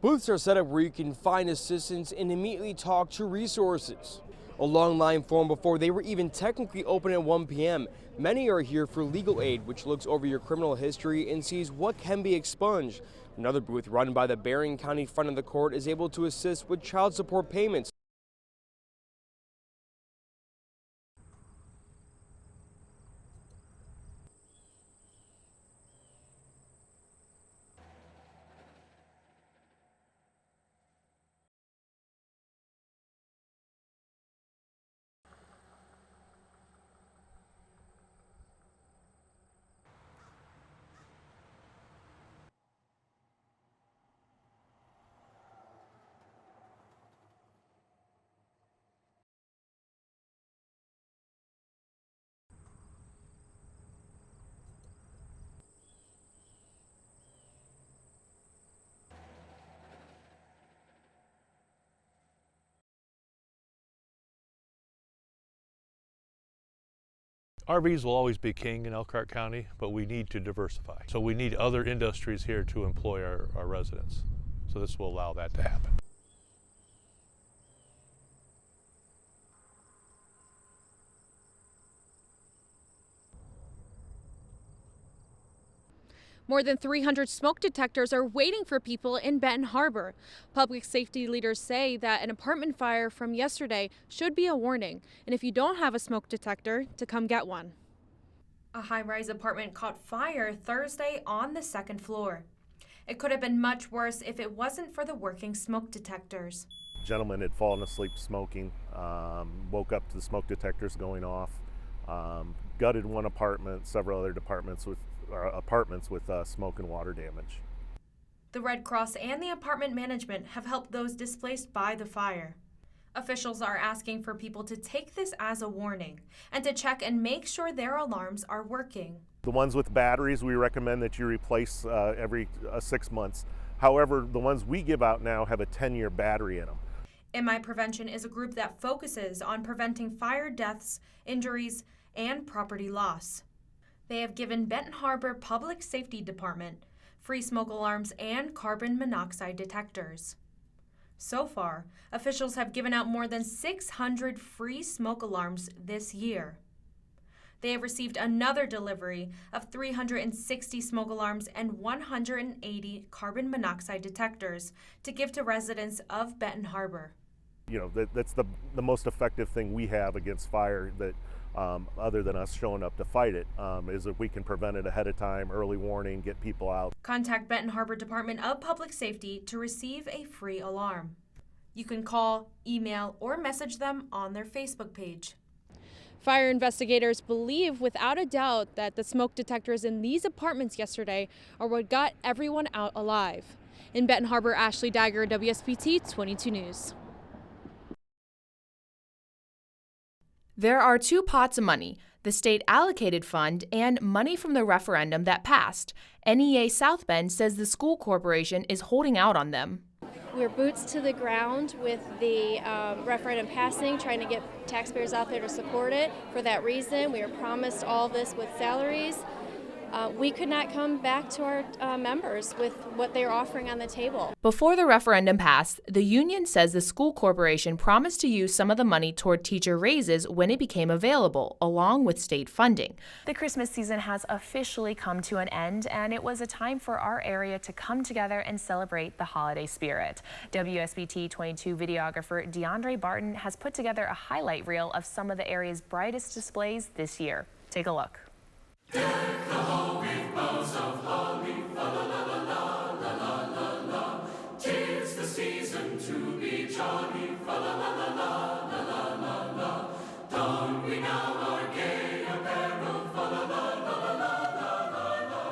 Booths are set up where you can find assistance and immediately talk to resources. A long line formed before they were even technically open at 1 p.m. Many are here for legal aid, which looks over your criminal history and sees what can be expunged. Another booth run by the Barron County Front of the Court is able to assist with child support payments. RVs will always be king in Elkhart County, but we need to diversify. So we need other industries here to employ our residents. So this will allow that to happen. More than 300 smoke detectors are waiting for people in Benton Harbor. Public safety leaders say that an apartment fire from yesterday should be a warning, and if you don't have a smoke detector, to come get one. A high-rise apartment caught fire Thursday on the second floor. It could have been much worse if it wasn't for the working smoke detectors. The gentleman had fallen asleep smoking, woke up to the smoke detectors going off, gutted one apartment, several other apartments with smoke and water damage. The Red Cross and the apartment management have helped those displaced by the fire. Officials are asking for people to take this as a warning and to check and make sure their alarms are working. The ones with batteries, we recommend that you replace every 6 months. However, the ones we give out now have a 10-year battery in them. MI Prevention is a group that focuses on preventing fire deaths, injuries, and property loss. They have given Benton Harbor Public Safety Department free smoke alarms and carbon monoxide detectors. So far, officials have given out more than 600 free smoke alarms this year. They have received another delivery of 360 smoke alarms and 180 carbon monoxide detectors to give to residents of Benton Harbor. You know, that's the most effective thing we have against fire that other than us showing up to fight it, is if we can prevent it ahead of time, early warning, get people out. Contact Benton Harbor Department of Public Safety to receive a free alarm. You can call, email, or message them on their Facebook page. Fire investigators believe without a doubt that the smoke detectors in these apartments yesterday are what got everyone out alive. In Benton Harbor, Ashley Dagger, WSBT 22 News. There are two pots of money, the state allocated fund and money from the referendum that passed. NEA South Bend says the school corporation is holding out on them. We're boots to the ground with the referendum passing, trying to get taxpayers out there to support it. For that reason, we are promised all this with salaries. We could not come back to our members with what they're offering on the table. Before the referendum passed, the union says the school corporation promised to use some of the money toward teacher raises when it became available, along with state funding. The Christmas season has officially come to an end, and it was a time for our area to come together and celebrate the holiday spirit. WSBT 22 videographer DeAndre Barton has put together a highlight reel of some of the area's brightest displays this year. Take a look. Deck the hall with boughs of holly, fa la la la la la la la. 'Tis the season to be jolly, fa la la la la la la la. Don we now our gay apparel, fa la la la la la la.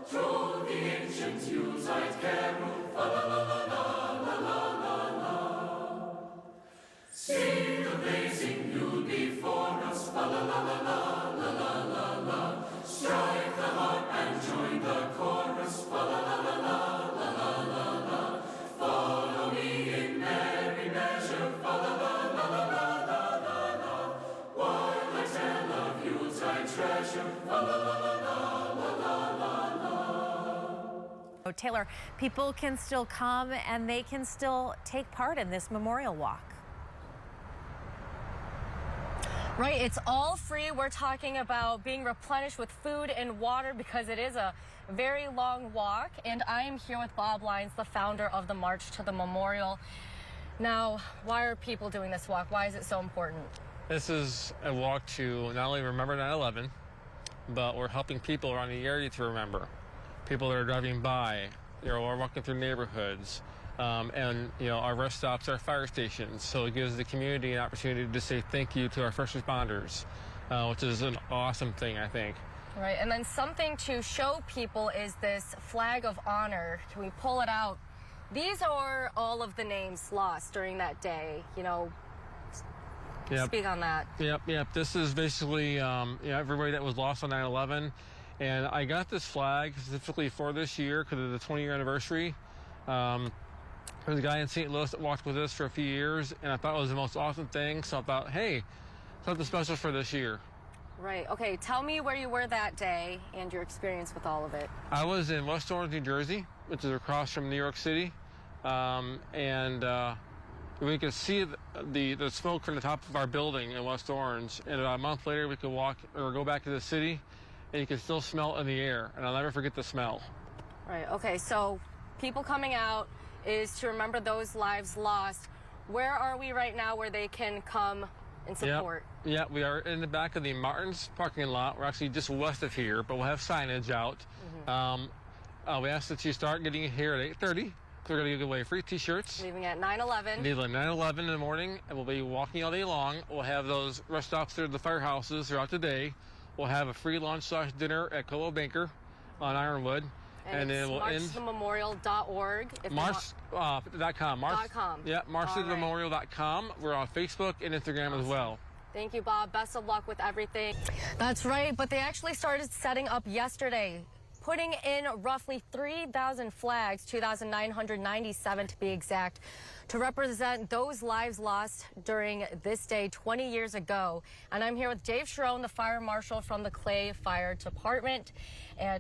Troll the ancient Yuletide carol, fa la la la la la. See the blazing Yule before us, fa la la la la la la. Strike Taylor, people can still come and they can still take part in this memorial walk. Right, it's all free. We're talking about being replenished with food and water because it is a very long walk. And I am here with Bob Lyons, the founder of the March to the Memorial. Now, why are people doing this walk? Why is it so important? This is a walk to not only remember 9/11, but we're helping people around the area to remember. People that are driving by, are walking through neighborhoods. And our rest stops are fire stations, so it gives the community an opportunity to say thank you to our first responders, which is an awesome thing, I think. Right, and then something to show people is this flag of honor. Can we pull it out? These are all of the names lost during that day. Yep. Speak on that. Yep. This is basically everybody that was lost on 9/11, and I got this flag specifically for this year because of the 20-year anniversary. There's a guy in St. Louis that walked with us for a few years, and I thought it was the most awesome thing, so I thought, hey, something special for this year. Right, okay, tell me where you were that day and your experience with all of it. I was in West Orange, New Jersey, which is across from New York City, and we could see the smoke from the top of our building in West Orange, and about a month later we could walk or go back to the city, and you could still smell it in the air, and I'll never forget the smell. Right, okay, so people coming out is to remember those lives lost. Where are we right now where they can come and support? Yeah, we are in the back of the Martin's parking lot. We're actually just west of here, but we'll have signage out. We ask that you start getting here at 8:30. We're going to give away free T-shirts. Leaving at 9/11. Leaving at 9/11 in the morning, and we'll be walking all day long. We'll have those rest stops through the firehouses throughout the day. We'll have a free lunch/dinner at Colo Banker on Ironwood. And then we'll end marchtothememorial.org. March.com. Yeah, marchtothememorial.com. We're on Facebook and Instagram as well. Thank you, Bob. Best of luck with everything. That's right, but they actually started setting up yesterday, putting in roughly 3,000 flags, 2,997 to be exact, to represent those lives lost during this day 20 years ago. And I'm here with Dave Sharon, the fire marshal from the Clay Fire Department,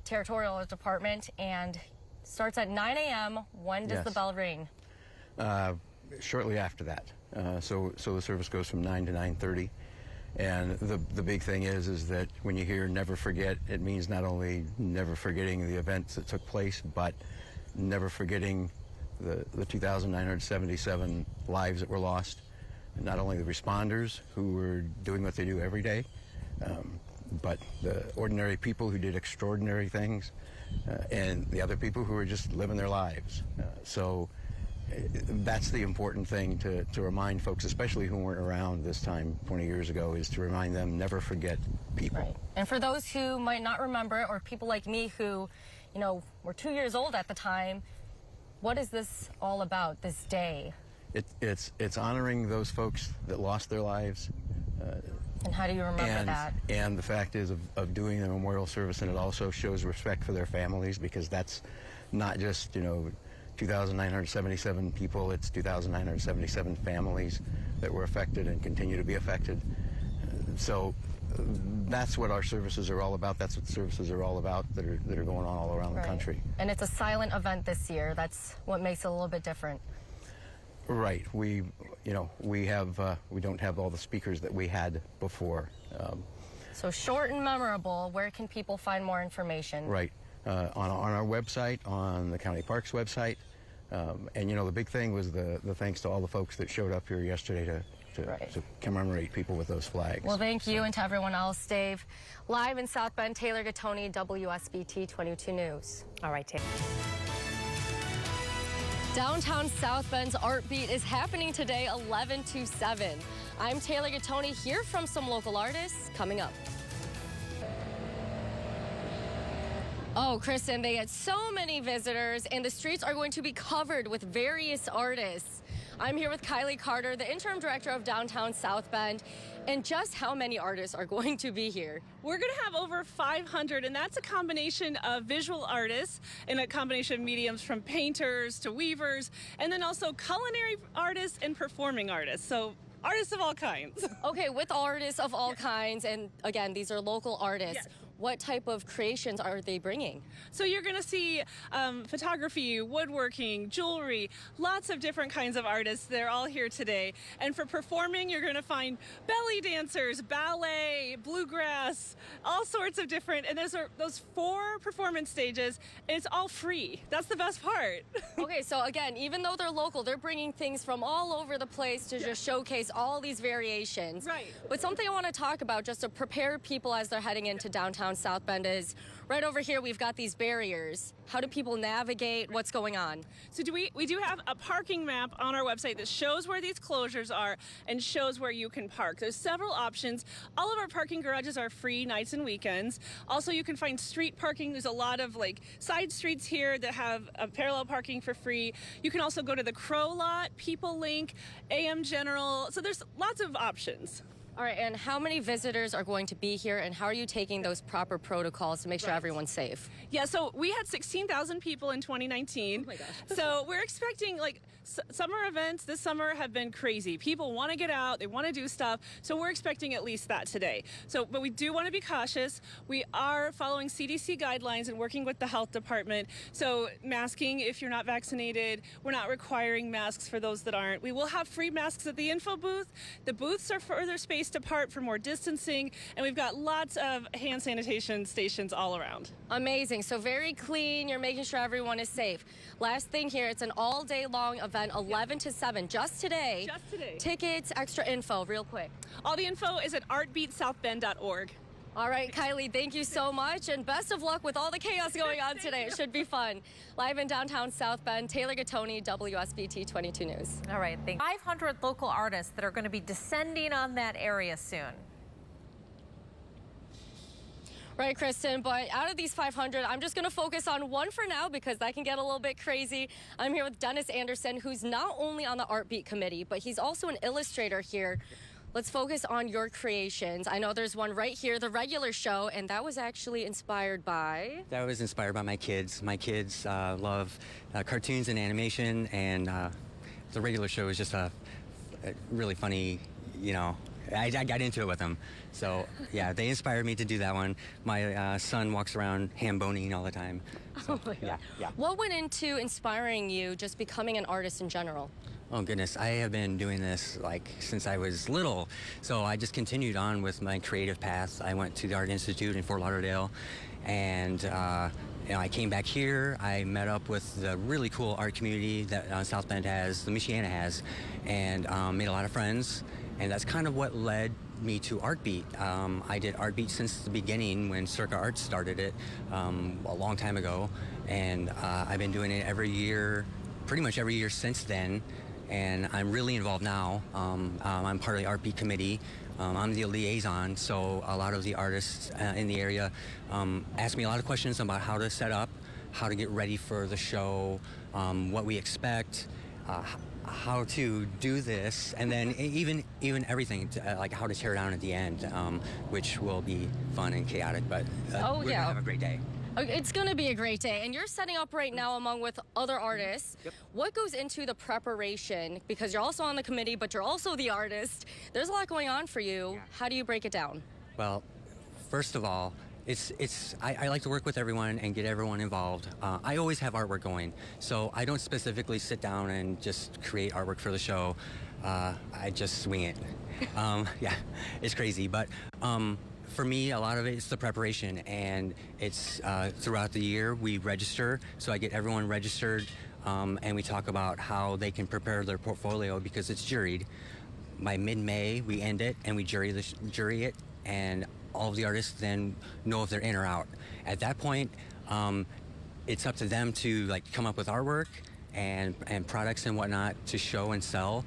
Territorial Department, and starts at 9 a.m. When does the bell ring? Shortly after that. So the service goes from 9 to 9:30. And the big thing is that when you hear never forget, it means not only never forgetting the events that took place, but never forgetting the 2,977 lives that were lost. And not only the responders who were doing what they do every day, but the ordinary people who did extraordinary things, and the other people who were just living their lives. So that's the important thing to remind folks, especially who weren't around this time 20 years ago, is to remind them never forget people. Right. And for those who might not remember, or people like me who, were 2 years old at the time, what is this all about, this day? It's honoring those folks that lost their lives. And how do you remember that? And the fact is of doing the memorial service, and it also shows respect for their families, because that's not just, 2,977 people, it's 2,977 families that were affected and continue to be affected. So that's what our services are all about. That's what the services are all about that are going on all around the country. And it's a silent event this year. That's what makes it a little bit different. Right. We don't have all the speakers that we had before. So short and memorable. Where can people find more information? Right. On our website, on the county parks website. And the big thing was the thanks to all the folks that showed up here yesterday to commemorate people with those flags. Well, thank you, and to everyone else. Dave, live in South Bend, Taylor Gattoni, WSBT 22 News. All right, Taylor. Downtown South Bend's Art Beat is happening today, 11 to 7. I'm Taylor Gattoni, here from some local artists. Coming up. Oh, Kristen, they had so many visitors, and the streets are going to be covered with various artists. I'm here with Kylie Carter, the interim director of Downtown South Bend, and just how many artists are going to be here? We're going to have over 500, and that's a combination of visual artists and a combination of mediums from painters to weavers, and then also culinary artists and performing artists. So artists of all kinds. Okay, with artists of all kinds, and again, these are local artists. Yes. what type of creations are they bringing? So you're going to see photography, woodworking, jewelry, lots of different kinds of artists. They're all here today. And for performing, you're going to find belly dancers, ballet, bluegrass, all sorts of different. And there's those 4 performance stages, and it's all free. That's the best part. Okay, so again, even though they're local, they're bringing things from all over the place to just showcase all these variations. Right. But something I want to talk about just to prepare people as they're heading into downtown South Bend is right over here we've got these barriers. How do people navigate? What's going on? So we do have a parking map on our website that shows where these closures are and shows where you can park. There's several options. All of our parking garages are free nights and weekends. Also, you can find street parking. There's a lot of like side streets here that have parallel parking for free. You can also go to the Crow Lot, People Link, AM General. So there's lots of options. All right, and how many visitors are going to be here, and how are you taking those proper protocols to make sure everyone's safe? Yeah, so we had 16,000 people in 2019. Oh my gosh. So we're expecting, like, summer events this summer have been crazy. People want to get out, they want to do stuff, so we're expecting at least that today. But we do want to be cautious. We are following CDC guidelines and working with the health department. So masking if you're not vaccinated. We're not requiring masks for those that aren't. We will have free masks at the info booth. The booths are further spaced apart for more distancing, and we've got lots of hand sanitation stations all around. Amazing. So very clean. You're making sure everyone is safe. Last thing here, it's an all-day long event, 11 to 7, just today. Just today. Tickets, extra info, real quick. All the info is at artbeatsouthbend.org. All right, Kylie, thank you so much, and best of luck with all the chaos going on today. It should be fun. Live in downtown South Bend, Taylor Gattoni, WSBT 22 News. All right, 500 local artists that are going to be descending on that area soon. Right, Kristen, but out of these 500, I'm just going to focus on one for now because that can get a little bit crazy. I'm here with Dennis Anderson, who's not only on the Art Beat committee, but he's also an illustrator here. Let's focus on your creations. I know there's one right here, the regular show, and that was actually inspired by... That was inspired by my kids. My kids love cartoons and animation, and the regular show is just a really funny, you know, I got into it with them. So, yeah, they inspired me to do that one. My son walks around ham-boning all the time. So, oh my God. Yeah. What went into inspiring you just becoming an artist in general? Oh goodness, I have been doing this like since I was little. So I just continued on with my creative path. I went to the Art Institute in Fort Lauderdale, and you know, I came back here. I met up with the really cool art community that South Bend has, the Michiana has, and made a lot of friends. And that's kind of what led me to Art Beat. I did Art Beat since the beginning when Circa Arts started it a long time ago, and I've been doing it every year, pretty much every year since then. And I'm really involved now. I'm part of the Art Beat committee. I'm the liaison, so a lot of the artists in the area ask me a lot of questions about how to set up, how to get ready for the show, what we expect, how to do this, and then even everything, like how to tear down at the end, which will be fun and chaotic, but we're gonna have a great day. It's going to be a great day, and you're setting up right now along with other artists. Yep. What goes into the preparation? Because you're also on the committee, but you're also the artist. There's a lot going on for you. Yeah. How do you break it down? Well, first of all, I like to work with everyone and get everyone involved. I always have artwork going, so I don't specifically sit down and just create artwork for the show. I just swing it. Yeah, it's crazy, but for me, a lot of it is the preparation, and it's throughout the year we register, so I get everyone registered, and we talk about how they can prepare their portfolio because it's juried. By mid-May, we end it and we jury it, and all of the artists then know if they're in or out. At that point, it's up to them to like come up with artwork and products and whatnot to show and sell,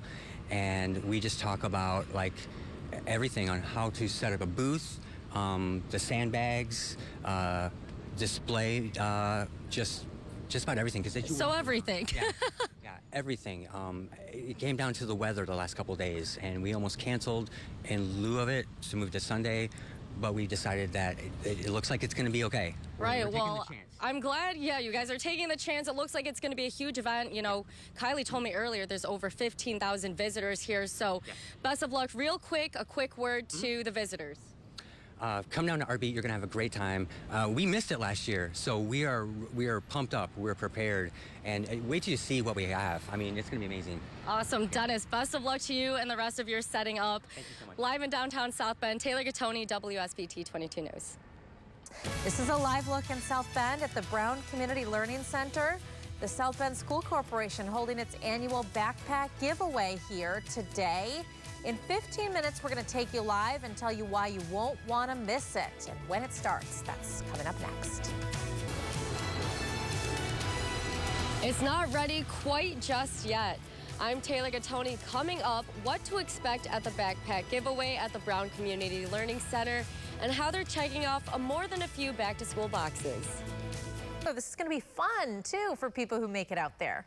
and we just talk about like everything on how to set up a booth. The sandbags, display, just about everything. Everything. Yeah, everything. It came down to the weather the last couple of days, and we almost canceled in lieu of it to move to Sunday, but we decided that it looks like it's going to be okay. Right, well, I'm glad, you guys are taking the chance. It looks like it's going to be a huge event. You know, Kylie told me earlier there's over 15,000 visitors here, so best of luck. Real quick, a quick word to the visitors. Come down to our beat. You're going to have a great time. We missed it last year, so we are pumped up. We're prepared. And wait till you see what we have. I mean, it's going to be amazing. Awesome. Dennis, best of luck to you and the rest of your setting up. Thank you so much. Live in downtown South Bend, Taylor Gattoni, WSBT 22 News. This is a live look in South Bend at the Brown Community Learning Center. The South Bend School Corporation holding its annual backpack giveaway here today. In 15 minutes, we're going to take you live and tell you why you won't want to miss it and when it starts. That's coming up next. It's not ready quite just yet. I'm Taylor Gattoni. Coming up, what to expect at the backpack giveaway at the Brown Community Learning Center and how they're checking off more than a few back-to-school boxes. Oh, this is going to be fun, too, for people who make it out there.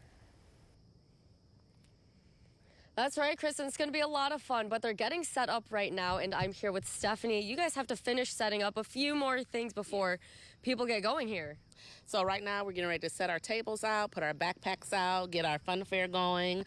That's right, Kristen. It's going to be a lot of fun, but they're getting set up right now, and I'm here with Stephanie. You guys have to finish setting up a few more things before people get going here. So right now we're getting ready to set our tables out, put our backpacks out, get our fun fair going.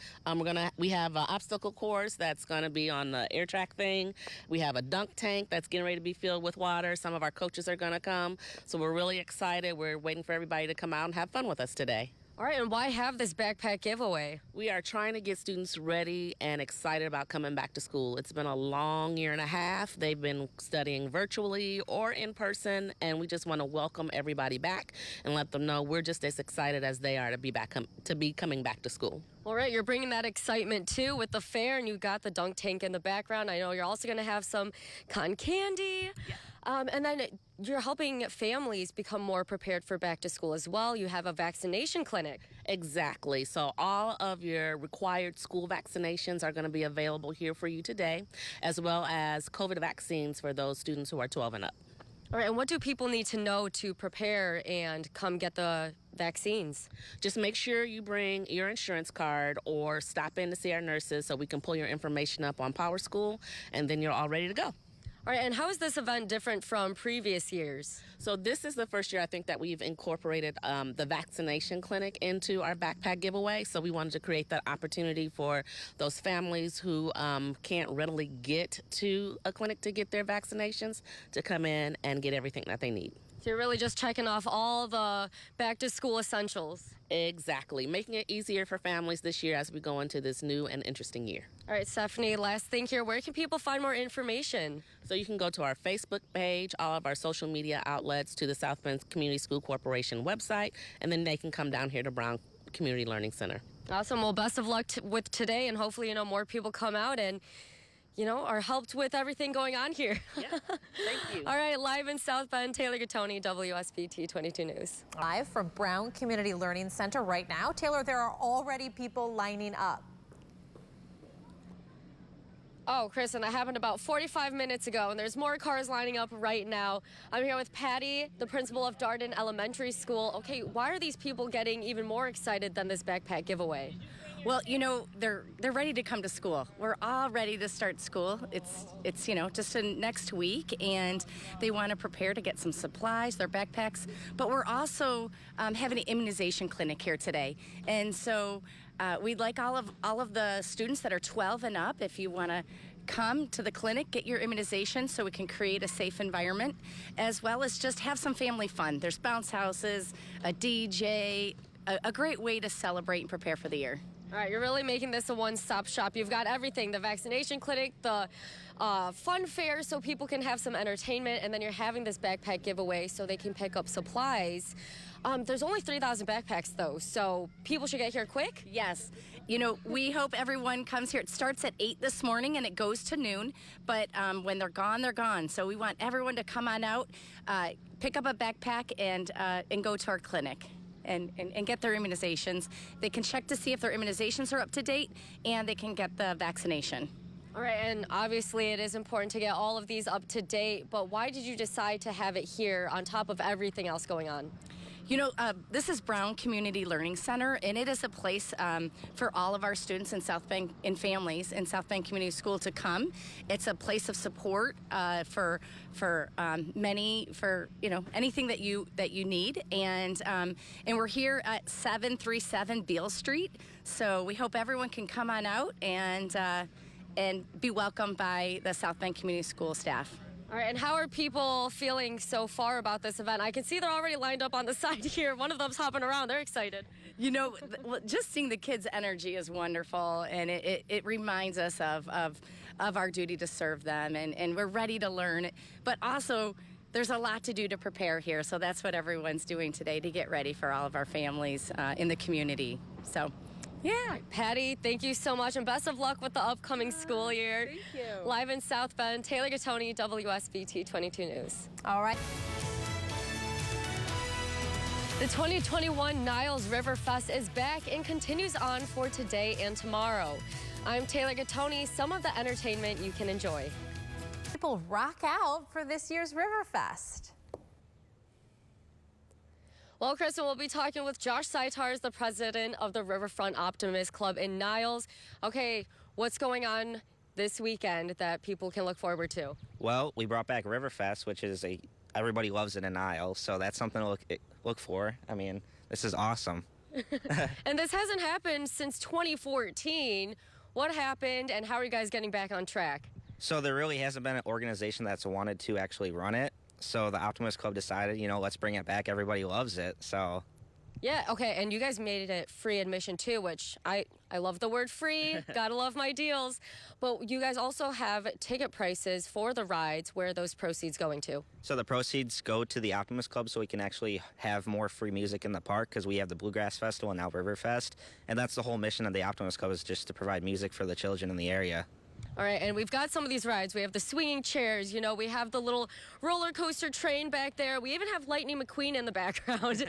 We have an obstacle course that's going to be on the air track thing. We have a dunk tank that's getting ready to be filled with water. Some of our coaches are going to come, so we're really excited. We're waiting for everybody to come out and have fun with us today. All right, and why have this backpack giveaway? We are trying to get students ready and excited about coming back to school. It's been a long year and a half. They've been studying virtually or in person, and we just want to welcome everybody back and let them know we're just as excited as they are to be coming back to school. All right, you're bringing that excitement too with the fair, and you got the dunk tank in the background. I know you're also going to have some cotton candy. Yeah. And then you're helping families become more prepared for back to school as well. You have a vaccination clinic. Exactly. So all of your required school vaccinations are going to be available here for you today, as well as COVID vaccines for those students who are 12 and up. All right, and what do people need to know to prepare and come get the vaccines? Just make sure you bring your insurance card or stop in to see our nurses so we can pull your information up on Power School, and then you're all ready to go. All right, and how is this event different from previous years? So this is the first year I think that we've incorporated the vaccination clinic into our backpack giveaway. So we wanted to create that opportunity for those families who can't readily get to a clinic to get their vaccinations to come in and get everything that they need. So you're really just checking off all the back-to-school essentials. Exactly. Making it easier for families this year as we go into this new and interesting year. All right, Stephanie, last thing here. Where can people find more information? So you can go to our Facebook page, all of our social media outlets, to the South Bend Community School Corporation website, and then they can come down here to Brown Community Learning Center. Awesome. Well, best of luck with today, and hopefully, more people come out and are helped with everything going on here. Yeah, thank you. All right, live in South Bend, Taylor Gattoni, WSBT 22 News. Live from Brown Community Learning Center right now. Taylor, there are already people lining up. Oh, Kristen, that happened about 45 minutes ago, and there's more cars lining up right now. I'm here with Patty, the principal of Darden Elementary School. Okay, why are these people getting even more excited than this backpack giveaway? Well, they're ready to come to school. We're all ready to start school. It's just next week, and they want to prepare to get some supplies, their backpacks. But we're also having an immunization clinic here today, and so we'd like all of the students that are 12 and up, if you want to come to the clinic, get your immunization so we can create a safe environment, as well as just have some family fun. There's bounce houses, a DJ, a great way to celebrate and prepare for the year. All right, you're really making this a one-stop shop. You've got everything, the vaccination clinic, the fun fair so people can have some entertainment, and then you're having this backpack giveaway so they can pick up supplies. There's only 3,000 backpacks, though, so people should get here quick? Yes. We hope everyone comes here. It starts at 8 this morning, and it goes to noon, but when they're gone, they're gone. So we want everyone to come on out, pick up a backpack, and go to our clinic. And get their immunizations. They can check to see if their immunizations are up to date, and they can get the vaccination. All right, and obviously it is important to get all of these up to date, but why did you decide to have it here on top of everything else going on? This is Brown Community Learning Center, and it is a place for all of our students in South Bend and families in South Bend Community School to come. It's a place of support for anything that you need, and we're here at 737 Beale Street. So we hope everyone can come on out and be welcomed by the South Bend Community School staff. All right, and how are people feeling so far about this event? I can see they're already lined up on the side here. One of them's hopping around. They're excited. You know, just seeing the kids' energy is wonderful, and it reminds us of our duty to serve them, and we're ready to learn. But also, there's a lot to do to prepare here, so that's what everyone's doing today to get ready for all of our families in the community. So. Yeah. Patty, thank you so much, and best of luck with the upcoming school year. Thank you. Live in South Bend, Taylor Gattoni, WSBT 22 News. All right. The 2021 Niles River Fest is back and continues on for today and tomorrow. I'm Taylor Gattoni. Some of the entertainment you can enjoy. People rock out for this year's Riverfest. Well, Kristen, we'll be talking with Josh Saitars, the president of the Riverfront Optimist Club in Niles. Okay, what's going on this weekend that people can look forward to? Well, we brought back Riverfest, which is everybody loves it in Niles, so that's something to look for. I mean, this is awesome. And this hasn't happened since 2014. What happened, and how are you guys getting back on track? So there really hasn't been an organization that's wanted to actually run it. So the Optimist Club decided, let's bring it back. Everybody loves it, so. Yeah, okay, and you guys made it free admission too, which I love the word free. Gotta love my deals. But you guys also have ticket prices for the rides. Where are those proceeds going to? So the proceeds go to the Optimist Club so we can actually have more free music in the park, because we have the Bluegrass Festival and now Riverfest. And that's the whole mission of the Optimist Club, is just to provide music for the children in the area. All right, and we've got some of these rides. We have the swinging chairs, we have the little roller coaster train back there. We even have Lightning McQueen in the background.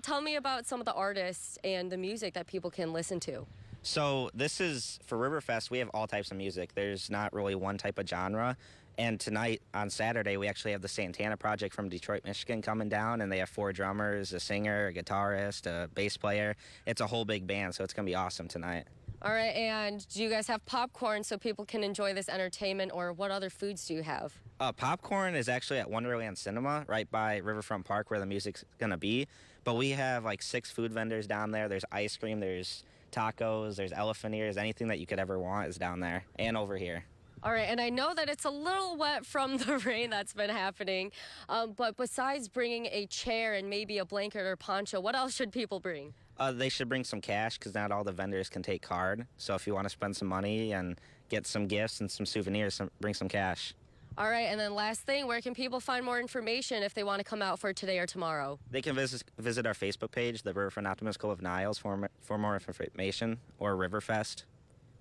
Tell me about some of the artists and the music that people can listen to. So this is, for Riverfest, we have all types of music. There's not really one type of genre. And tonight, on Saturday, we actually have the Santana Project from Detroit, Michigan coming down, and they have 4 drummers, a singer, a guitarist, a bass player. It's a whole big band, so it's going to be awesome tonight. All right, and do you guys have popcorn so people can enjoy this entertainment, or what other foods do you have? Popcorn is actually at Wonderland Cinema, right by Riverfront Park, where the music's going to be. But we have like 6 food vendors down there. There's ice cream, there's tacos, there's elephant ears, anything that you could ever want is down there and over here. All right, and I know that it's a little wet from the rain that's been happening, but besides bringing a chair and maybe a blanket or poncho, what else should people bring? They should bring some cash, because not all the vendors can take card. So if you want to spend some money and get some gifts and some souvenirs, bring some cash. All right, and then last thing, where can people find more information if they want to come out for today or tomorrow? They can visit our Facebook page, the Riverfront Optimist Club of Niles, for more information, or Riverfest.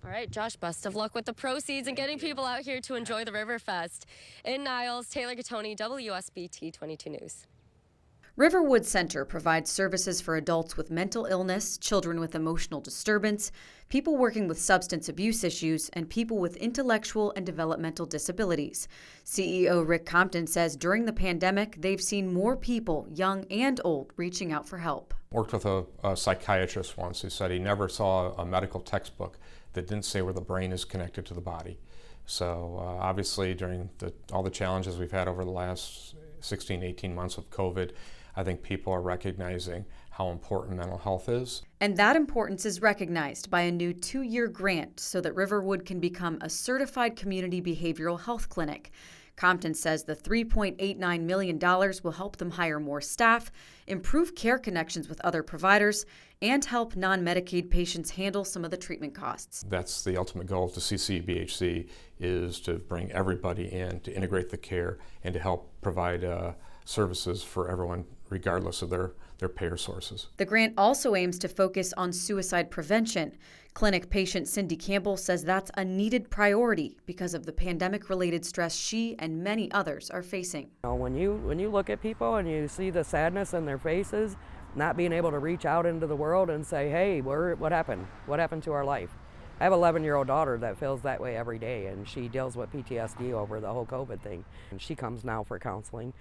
All right, Josh, best of luck with the proceeds and getting people out here to enjoy the Riverfest. In Niles, Taylor Gattoni, WSBT 22 News. Riverwood Center provides services for adults with mental illness, children with emotional disturbance, people working with substance abuse issues, and people with intellectual and developmental disabilities. CEO Rick Compton says during the pandemic, they've seen more people, young and old, reaching out for help. Worked with a psychiatrist once who said he never saw a medical textbook that didn't say where the brain is connected to the body. So obviously during all the challenges we've had over the last 16, 18 months of COVID, I think people are recognizing how important mental health is. And that importance is recognized by a new 2-year grant so that Riverwood can become a certified community behavioral health clinic. Compton says the $3.89 million will help them hire more staff, improve care connections with other providers, and help non-Medicaid patients handle some of the treatment costs. That's the ultimate goal of the CCBHC, is to bring everybody in, to integrate the care, and to help provide services for everyone regardless of their payer sources. The grant also aims to focus on suicide prevention. Clinic patient Cindy Campbell says that's a needed priority because of the pandemic-related stress she and many others are facing. When you look at people and you see the sadness in their faces, not being able to reach out into the world and say, hey, what happened? What happened to our life? I have an 11-year-old daughter that feels that way every day, and she deals with PTSD over the whole COVID thing. And she comes now for counseling,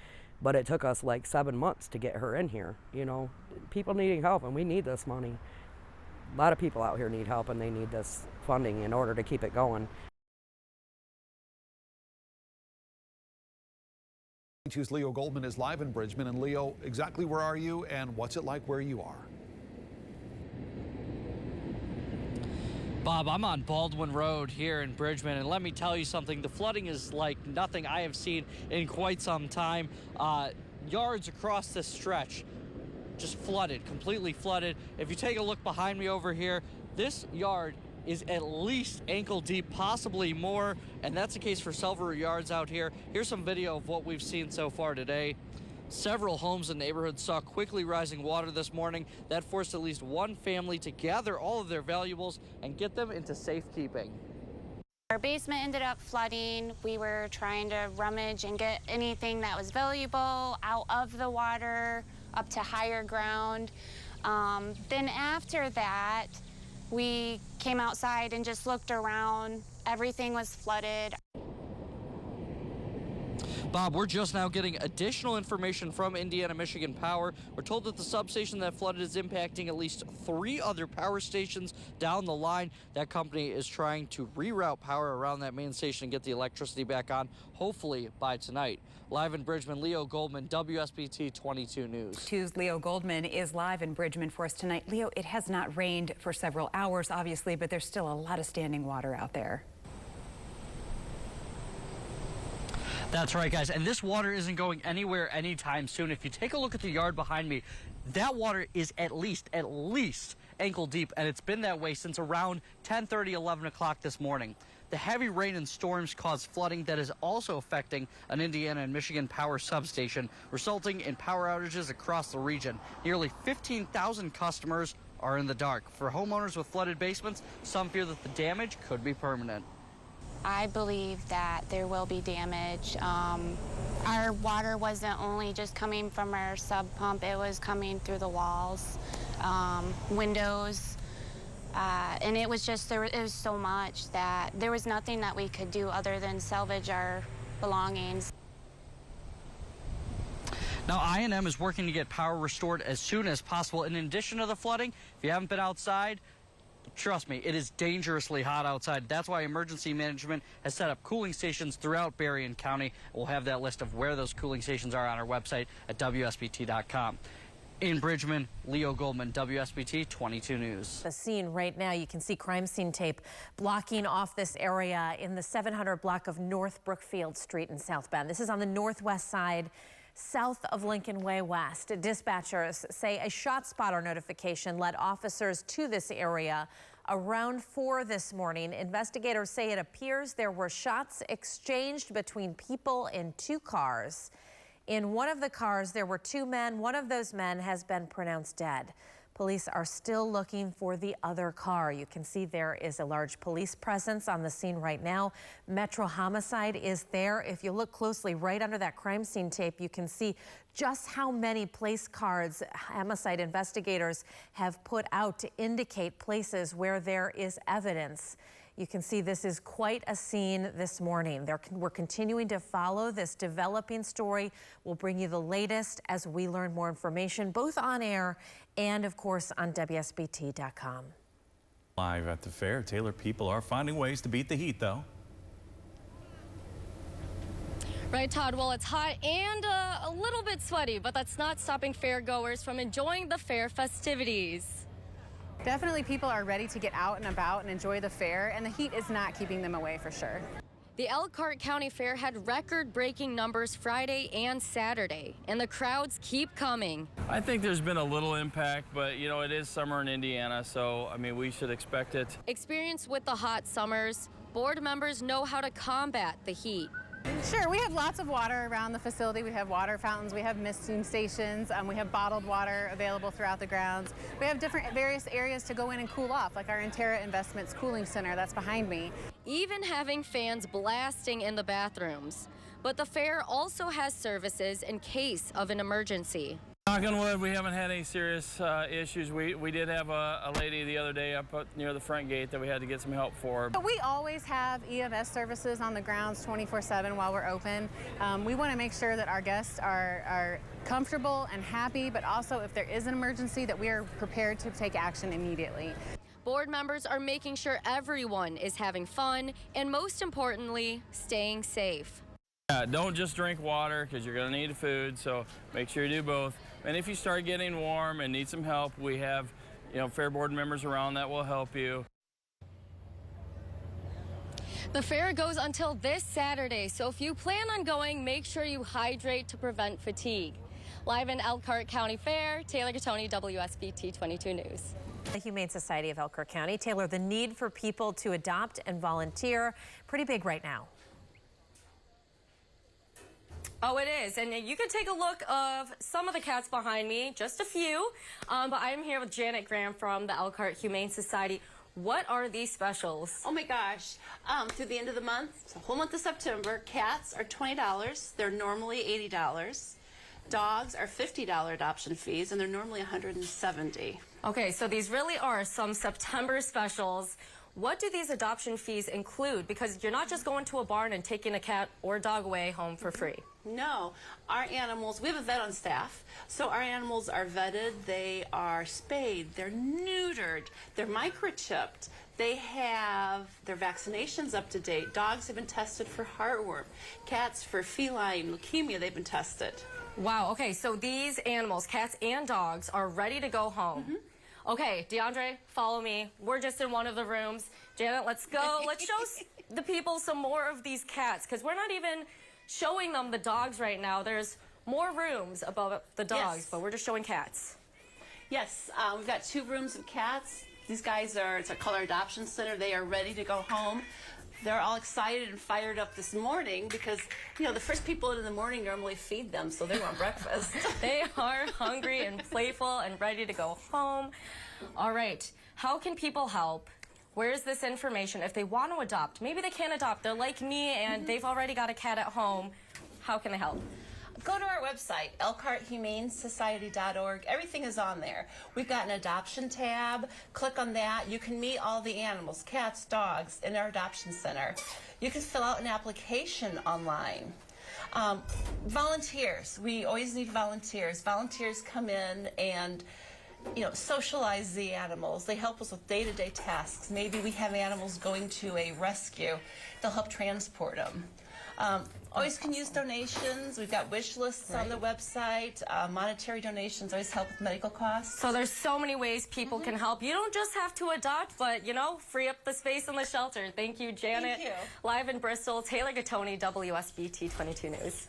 but it took us like 7 months to get her in here. People needing help, and we need this money. A lot of people out here need help, and they need this funding in order to keep it going. Choose Leo Goldman is live in Bridgman. And Leo, exactly where are you, and what's it like where you are? Bob, I'm on Baldwin Road here in Bridgman, and let me tell you something, the flooding is like nothing I have seen in quite some time. Yards across this stretch just flooded, completely flooded. If you take a look behind me over here, this yard is at least ankle deep, possibly more, and that's the case for several yards out here. Here's some video of what we've seen so far today. Several homes and neighborhoods saw quickly rising water this morning. That forced at least one family to gather all of their valuables and get them into safekeeping. Our basement ended up flooding. We were trying to rummage and get anything that was valuable out of the water up to higher ground. Then after that, we came outside and just looked around. Everything was flooded. Bob, we're just now getting additional information from Indiana Michigan Power. We're told that the substation that flooded is impacting at least 3 other power stations down the line. That company is trying to reroute power around that main station and get the electricity back on, hopefully by tonight. Live in Bridgman, Leo Goldman, WSBT 22 News. 2's Leo Goldman is live in Bridgman for us tonight. Leo, it has not rained for several hours, obviously, but there's still a lot of standing water out there. That's right, guys, and this water isn't going anywhere anytime soon. If you take a look at the yard behind me, that water is at least ankle deep, and it's been that way since around 10:30, 11 o'clock this morning. The heavy rain and storms caused flooding that is also affecting an Indiana and Michigan Power substation, resulting in power outages across the region. Nearly 15,000 customers are in the dark. For homeowners with flooded basements, some fear that the damage could be permanent. I believe that there will be damage. Our water wasn't only just coming from our sub pump, it was coming through the walls, windows, and it was just, it was so much that there was nothing that we could do other than salvage our belongings. Now, I&M is working to get power restored as soon as possible. In addition to the flooding, if you haven't been outside, trust me, it is dangerously hot outside. That's why emergency management has set up cooling stations throughout Berrien County. We'll have that list of where those cooling stations are on our website at WSBT.com. In Bridgman, Leo Goldman, WSBT 22 News. The scene right now, you can see crime scene tape blocking off this area in the 700 block of North Brookfield Street in South Bend. This is on the northwest side, south of Lincoln Way West. Dispatchers say a shot spotter notification led officers to this area around 4 this morning. Investigators say it appears there were shots exchanged between people in 2 cars. In one of the cars, there were 2 men. One of those men has been pronounced dead. Police are still looking for the other car. You can see there is a large police presence on the scene right now. Metro Homicide is there. If you look closely right under that crime scene tape, you can see just how many place cards homicide investigators have put out to indicate places where there is evidence. You can see this is quite a scene this morning. We're continuing to follow this developing story. We'll bring you the latest as we learn more information, both on air and, of course, on WSBT.com. Live at the fair, Taylor, people are finding ways to beat the heat, though. Right, Todd. Well, it's hot and a little bit sweaty, but that's not stopping fair goers from enjoying the fair festivities. Definitely people are ready to get out and about and enjoy the fair, and the heat is not keeping them away for sure. The Elkhart County Fair had record-breaking numbers Friday and Saturday, and the crowds keep coming. I think there's been a little impact, but you know, it is summer in Indiana, so I mean, we should expect it. Experienced with the hot summers, board members know how to combat the heat. Sure, we have lots of water around the facility. We have water fountains, we have misting stations, we have bottled water available throughout the grounds. We have various areas to go in and cool off, like our Intera Investments Cooling Center that's behind me. Even having fans blasting in the bathrooms. But the fair also has services in case of an emergency. Knock on wood, we haven't had any serious issues. We did have a lady the other day up near the front gate that we had to get some help for. But we always have EMS services on the grounds 24/7 while we're open. We want to make sure that our guests are comfortable and happy, but also if there is an emergency that we are prepared to take action immediately. Board members are making sure everyone is having fun and, most importantly, staying safe. Yeah, don't just drink water because you're going to need food, so make sure you do both. And if you start getting warm and need some help, we have, fair board members around that will help you. The fair goes until this Saturday, so if you plan on going, make sure you hydrate to prevent fatigue. Live in Elkhart County Fair, Taylor Gattoni, WSBT 22 News. The Humane Society of Elkhart County. Taylor, the need for people to adopt and volunteer, pretty big right now. Oh, it is. And you can take a look of some of the cats behind me, just a few. But I'm here with Janet Graham from the Elkhart Humane Society. What are these specials? Oh my gosh. Through the end of the month, the whole month of September, cats are $20. They're normally $80. Dogs are $50 adoption fees, and they're normally $170. Okay, so these really are some September specials. What do these adoption fees include? Because you're not just going to a barn and taking a cat or dog away home for free. No, our animals, we have a vet on staff, so our animals are vetted, they are spayed, they're neutered, they're microchipped, they have their vaccinations up to date. Dogs have been tested for heartworm, cats for feline leukemia, they've been tested. Wow, okay, so these animals, cats and dogs, are ready to go home. Okay, DeAndre, follow me. We're just in one of the rooms. Janet, let's go. Let's show the people some more of these cats, because we're not even showing them the dogs right now. There's more rooms above the dogs, but we're just showing cats. Yes, we've got 2 rooms of cats. These guys are, it's a color adoption center. They are ready to go home. They're all excited and fired up this morning because, you know, the first people in the morning normally feed them, so they want breakfast. They are hungry and playful and ready to go home. All right, how can people help? Where's this information if they want to adopt? Maybe they can't adopt. They're like me and they've already got a cat at home. How can they help? Go to our website, elkharthumanesociety.org. Everything is on there. We've got an adoption tab. Click on that. You can meet all the animals, cats, dogs, in our adoption center. You can fill out an application online. Volunteers. We always need volunteers. Volunteers come in and, you know, socialize the animals. They help us with day-to-day tasks. Maybe we have animals going to a rescue. They'll help transport them. Always can use donations. We've got wish lists on the website. Monetary donations always help with medical costs. So there's so many ways people can help. You don't just have to adopt, but, you know, free up the space in the shelter. Thank you, Janet. Thank you. Live in Bristol, Taylor Gattoni, WSBT 22 News.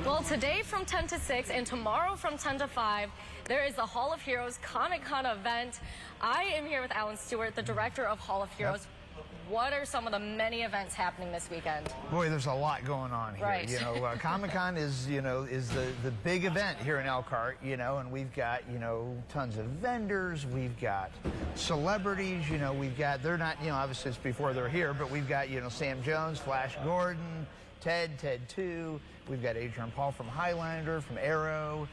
Well, today from 10 to 6 and tomorrow from 10 to 5, there is the Hall of Heroes Comic-Con event. I am here with Alan Stewart, the director of Hall of Heroes. What are some of the many events happening this weekend? Boy, there's a lot going on here. Right. You know, Comic-Con is the big event here in Elkhart, you know, and we've got, you know, tons of vendors, we've got celebrities, you know, we've got, they're not, you know, obviously it's before they're here, but we've got, you know, Sam Jones, Flash Gordon, Ted 2, we've got Adrian Paul from Highlander, from Arrow,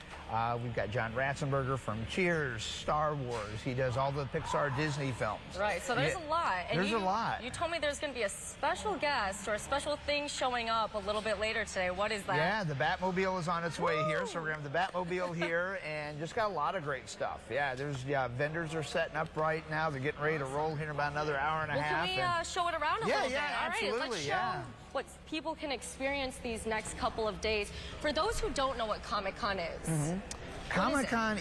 we've got John Ratzenberger from Cheers, Star Wars. He does all the Pixar Disney films. Right, so there's a lot. And there's a lot. You told me there's going to be a special guest or a special thing showing up a little bit later today. What is that? Yeah, the Batmobile is on its way here, so we're going to have the Batmobile here, and just got a lot of great stuff. Yeah, vendors are setting up right now. They're getting ready to roll here in about another hour and a half. Can we show it around a little bit? Yeah, All right, absolutely, let's show what people can experience these next couple of days. For those who don't know what Comic-Con is. Comic-Con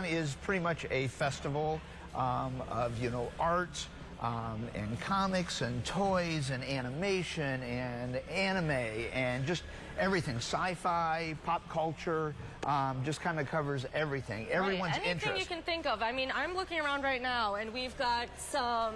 is pretty much a festival of, you know, art and comics and toys and animation and anime and just everything, sci-fi, pop culture, just kind of covers everything. Everyone's Anything interest. you can think of. I mean, I'm looking around right now, and we've got some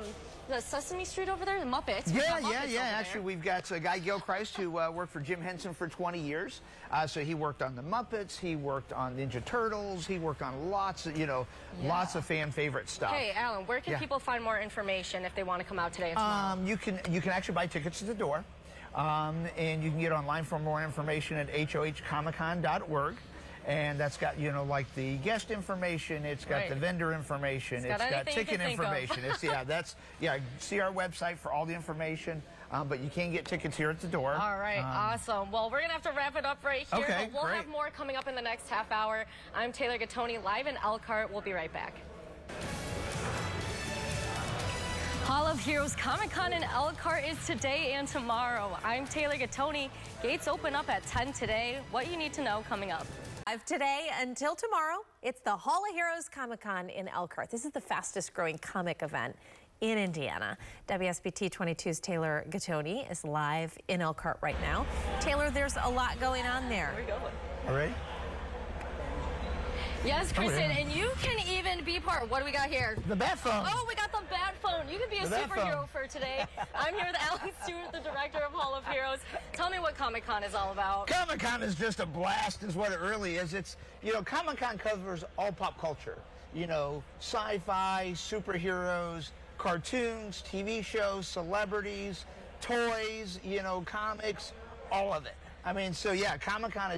the Sesame Street over there, the Muppets. Yeah. Actually, we've got a guy, Gilchrist, who worked for Jim Henson for 20 years. So he worked on the Muppets, he worked on Ninja Turtles, he worked on lots of, you know, lots of fan favorite stuff. Hey, Alan, where can people find more information if they want to come out today and tomorrow? You can actually buy tickets at the door, and you can get online for more information at hohcomiccon.org. And that's got, you know, like the guest information, it's got the vendor information, it's got ticket information. See our website for all the information, but you can get tickets here at the door. All right, awesome. Well, we're going to have to wrap it up right here, but we'll have more coming up in the next half hour. I'm Taylor Gattoni, live in Elkhart. We'll be right back. Hall of Heroes Comic-Con in Elkhart is today and tomorrow. I'm Taylor Gattoni. Gates open up at 10 today. What you need to know coming up. Today until tomorrow, it's the Hall of Heroes Comic-Con in Elkhart. This is the fastest growing comic event in Indiana. WSBT 22's Taylor Gattoni is live in Elkhart right now. Taylor, there's a lot going on there. Where are you going? All right. Yes, Kristen, and you can even be part. What do we got here? The bat phone. Oh, we got the bat phone. You can be a The bat superhero phone. for today. I'm here with Alan Stewart, the director of Hall of Heroes. Tell me what Comic-Con is all about. Comic-Con is just a blast, is what it really is. It's, you know, Comic-Con covers all pop culture. You know, sci-fi, superheroes, cartoons, TV shows, celebrities, toys, you know, comics, all of it. I mean, so yeah, Comic-Con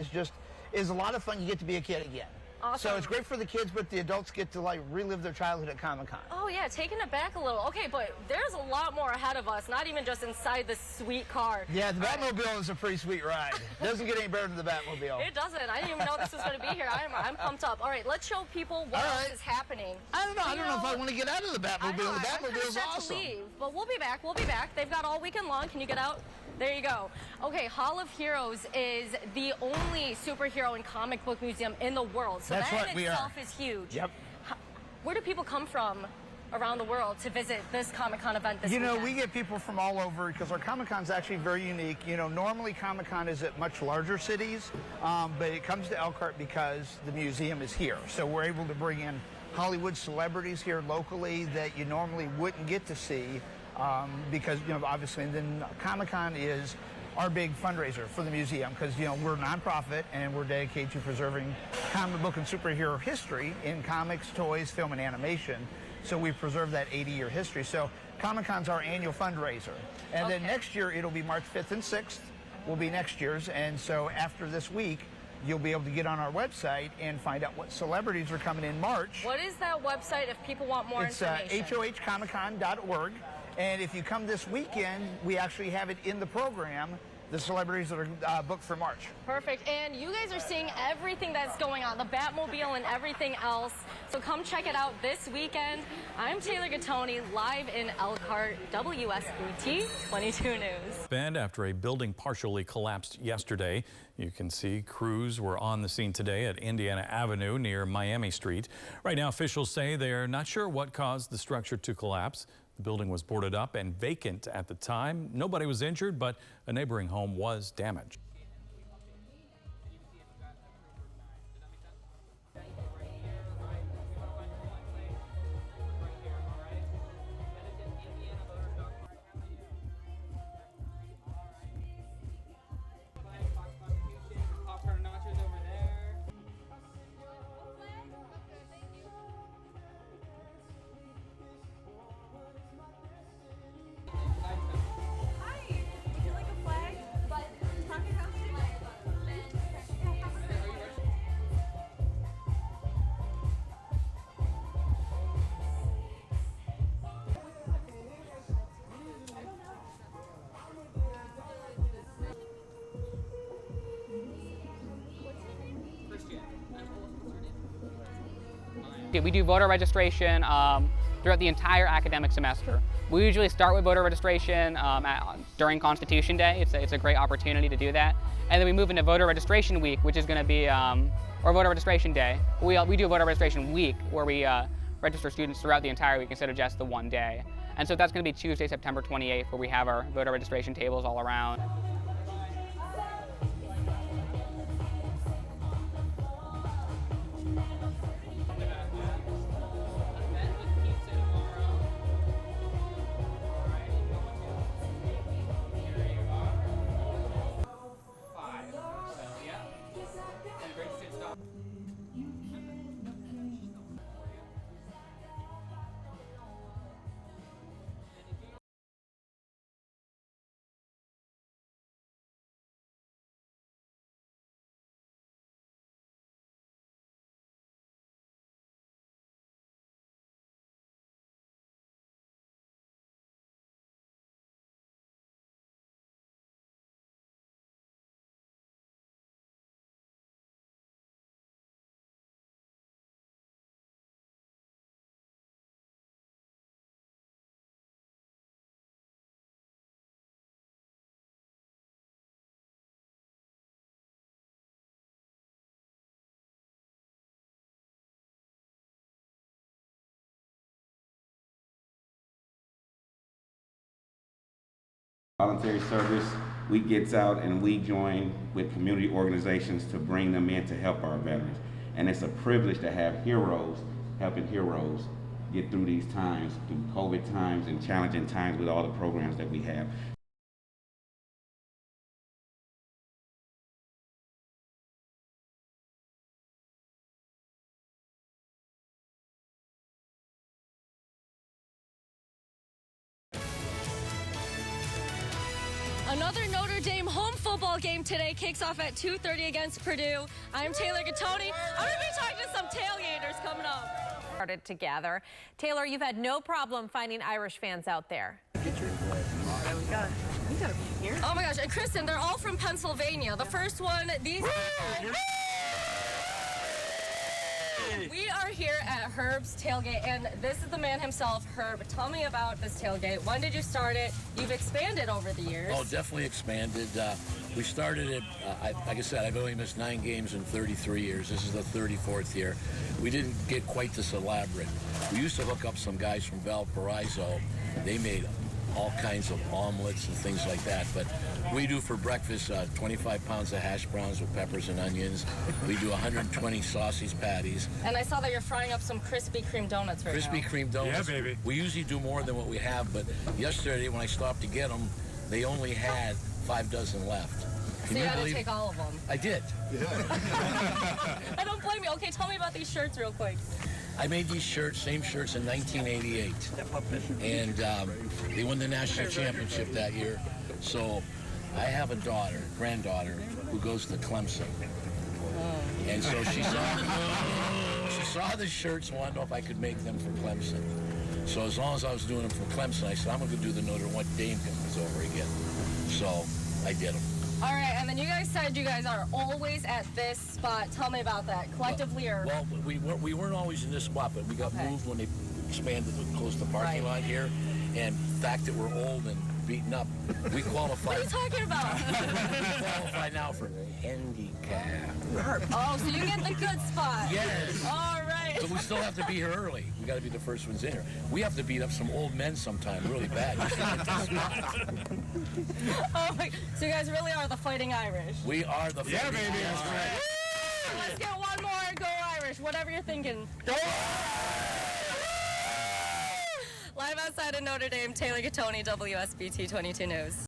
is a lot of fun. You get to be a kid again. Awesome. So it's great for the kids, but the adults get to like relive their childhood at Comic-Con. Oh yeah, taking it back a little. Okay, but there's a lot more ahead of us, not even just inside this sweet car. Yeah, the Batmobile is a pretty sweet ride. It doesn't get any better than the Batmobile. It doesn't. I didn't even know this was going to be here. I'm pumped up. All right, let's show people what else is happening. I don't know. I don't know if I want to get out of the Batmobile. The Batmobile's I'm awesome. to leave, but we'll be back. We'll be back. They've got all weekend long. Can you get out? There you go. Okay, Hall of Heroes is the only superhero and comic book museum in the world. So That's that what in we itself are. is huge. Yep. Where do people come from around the world to visit this Comic-Con event this You know, weekend? we get people from all over because our Comic-Con's actually very unique. You know, normally Comic-Con is at much larger cities, but it comes to Elkhart because the museum is here. So we're able to bring in Hollywood celebrities here locally that you normally wouldn't get to see because, you know, obviously, and then Comic-Con is our big fundraiser for the museum because, you know, we're a nonprofit and we're dedicated to preserving comic book and superhero history in comics, toys, film, and animation. So we preserve that 80-year history. So Comic-Con's our annual fundraiser. And then next year, it'll be March 5th and 6th will be next year's. And so after this week, you'll be able to get on our website and find out what celebrities are coming in March. What is that website if people want more information? It's hohcomiccon.org. And if you come this weekend, we actually have it in the program, the celebrities that are booked for March. Perfect. And you guys are seeing everything that's going on, the Batmobile and everything else. So come check it out this weekend. I'm Taylor Gattoni, live in Elkhart, WSBT 22 News. And after a building partially collapsed yesterday, you can see crews were on the scene today at Indiana Avenue near Miami Street. Right now, officials say they're not sure what caused the structure to collapse. The building was boarded up and vacant at the time. Nobody was injured, but a neighboring home was damaged. We do voter registration throughout the entire academic semester. We usually start with voter registration during Constitution Day. It's a great opportunity to do that. And then we move into voter registration week, which is going to be, or voter registration day. We do a voter registration week where we register students throughout the entire week instead of just the one day. And so that's going to be Tuesday, September 28th, where we have our voter registration tables all around. Voluntary service, we get out and we join with community organizations to bring them in to help our veterans. And it's a privilege to have heroes helping heroes get through these times, through COVID times and challenging times with all the programs that we have. Another Notre Dame home football game today kicks off at 2:30 against Purdue. I'm Taylor Gattoni. I'm going to be talking to some tailgaters coming up. Started together. Taylor, you've had no problem finding Irish fans out there. Oh my gosh, and Kristen, they're all from Pennsylvania. The first one, these. We are here at Herb's Tailgate, and this is the man himself, Herb. Tell me about this tailgate. When did you start it? You've expanded over the years. Oh, definitely expanded. We started it, like I said, I've only missed 9 games in 33 years. This is the 34th year. We didn't get quite this elaborate. We used to hook up some guys from Valparaiso. They made all kinds of omelets and things like that. But we do for breakfast 25 pounds of hash browns with peppers and onions. We do 120 sausage patties. And I saw that you're frying up some Krispy Kreme donuts right now. Krispy Kreme donuts. Yeah, baby. We usually do more than what we have, but yesterday when I stopped to get them, they only had 5 dozen left. So you had to take all of them. I did. I don't blame you. Okay, tell me about these shirts real quick. I made these shirts, same shirts in 1988, and they won the national championship that year. So I have a granddaughter, who goes to Clemson, and so she saw the shirts and wanted to know if I could make them for Clemson. So as long as I was doing them for Clemson, I said I'm going to do the Notre Dame when Dame comes over again. So I did them. All right, and then you guys said you guys are always at this spot. Tell me about that, collectively or? Well, we weren't always in this spot, but we got moved when they expanded to close the parking lot here. And the fact that we're old and beaten up, we qualify. What are you talking about? We qualify now for handicap. Oh, so you get the good spot. Yes. All right. But we still have to be here early. We got to be the first ones in here. We have to beat up some old men sometime, really bad. Oh my! So you guys really are the Fighting Irish. We are the Fighting Irish. Baby. That's right. Let's get one more and go Irish. Whatever you're thinking. Go! Live outside of Notre Dame, Taylor Gattoni, WSBT 22 News.